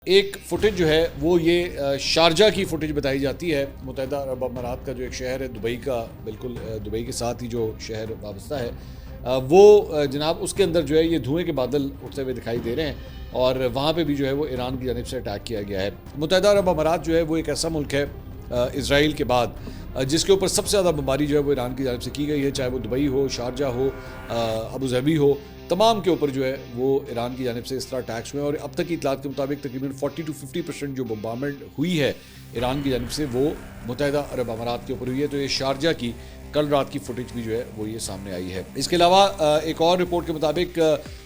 ایک فوٹیج جو ہے وہ یہ شارجہ کی فوٹیج بتائی جاتی ہے۔ متحدہ عرب امارات کا جو ایک شہر ہے دبئی کا، بالکل دبئی کے ساتھ ہی جو شہر وابستہ ہے، وہ جناب اس کے اندر جو ہے یہ دھوئیں کے بادل اٹھتے ہوئے دکھائی دے رہے ہیں، اور وہاں پہ بھی جو ہے وہ ایران کی جانب سے اٹیک کیا گیا ہے۔ متحدہ عرب امارات جو ہے وہ ایک ایسا ملک ہے اسرائیل کے بعد جس کے اوپر سب سے زیادہ بمباری جو ہے وہ ایران کی جانب سے کی گئی ہے، چاہے وہ دبئی ہو، شارجہ ہو، ابوظہبی ہو، تمام کے اوپر جو ہے وہ ایران کی جانب سے اس طرح اٹیکس ہوئے ہیں، اور اب تک کی اطلاعات کے مطابق تقریباً 40-50% جو بمبارمنٹ ہوئی ہے ایران کی جانب سے وہ متحدہ عرب امارات کے اوپر ہوئی ہے۔ تو یہ شارجہ کی کل رات کی فوٹیج بھی جو ہے وہ یہ سامنے آئی ہے۔ اس کے علاوہ ایک اور رپورٹ کے مطابق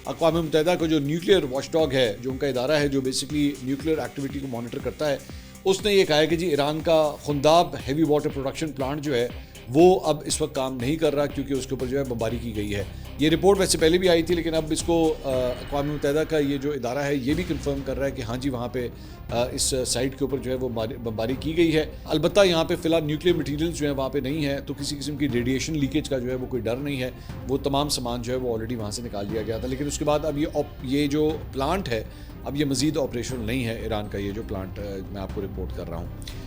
اقوام متحدہ کا جو نیوکلیئر واچ ڈاگ ہے، جو ان کا ادارہ ہے جو بیسکلی نیوکلیئر ایکٹیویٹی کو مانیٹر کرتا ہے، اس نے یہ کہا ہے کہ جی ایران کا خنداب ہیوی واٹر پروڈکشن پلانٹ جو ہے وہ اب اس وقت کام نہیں کر رہا، کیونکہ اس کے اوپر جو ہے بمباری کی گئی ہے۔ یہ رپورٹ ویسے پہلے بھی آئی تھی، لیکن اب اس کو اقوام متحدہ کا یہ جو ادارہ ہے یہ بھی کنفرم کر رہا ہے کہ ہاں جی وہاں پہ اس سائٹ کے اوپر جو ہے وہ بمباری کی گئی ہے۔ البتہ یہاں پہ فی الحال نیوکلیئر مٹیریلز جو ہیں وہاں پہ نہیں ہے، تو کسی قسم کی ریڈیشن لیکیج کا جو ہے وہ کوئی ڈر نہیں ہے، وہ تمام سامان جو ہے وہ آلریڈی وہاں سے نکال لیا گیا تھا۔ لیکن اس کے بعد اب یہ جو پلانٹ ہے اب یہ مزید آپریشنل نہیں ہے، ایران کا یہ جو پلانٹ میں آپ کو رپورٹ کر رہا ہوں۔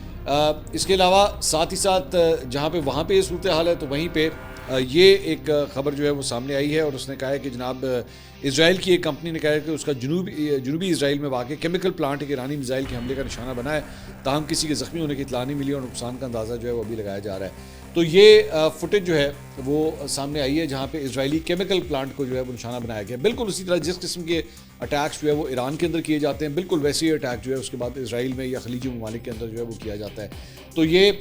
اس کے علاوہ ساتھ ہی ساتھ جہاں پہ وہاں پہ یہ صورتحال ہے، تو وہیں پہ یہ ایک خبر جو ہے وہ سامنے آئی ہے، اور اس نے کہا ہے کہ جناب اسرائیل کی ایک کمپنی نے کہا ہے کہ اس کا جنوبی اسرائیل میں واقع کیمیکل پلانٹ ایک ایرانی میزائل کے حملے کا نشانہ بنا ہے، تاہم کسی کے زخمی ہونے کی اطلاع نہیں ملی، اور نقصان کا اندازہ جو ہے وہ ابھی لگایا جا رہا ہے۔ تو یہ فوٹیج جو ہے وہ سامنے آئی ہے جہاں پہ اسرائیلی کیمیکل پلانٹ کو جو ہے وہ نشانہ بنایا گیا، بالکل اسی طرح جس قسم کے اٹیکس جو ہے وہ ایران کے اندر کیے جاتے ہیں، بالکل ویسے ہی اٹیک جو ہے اس کے بعد اسرائیل میں یا خلیجی ممالک کے اندر جو ہے وہ کیا جاتا ہے۔ تو یہ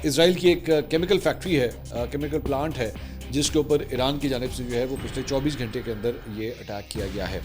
اسرائیل کی ایک کیمیکل فیکٹری ہے، کیمیکل پلانٹ ہے، جس کے اوپر ایران کی جانب سے جو ہے وہ پچھلے 24 گھنٹے کے اندر یہ اٹیک کیا گیا ہے۔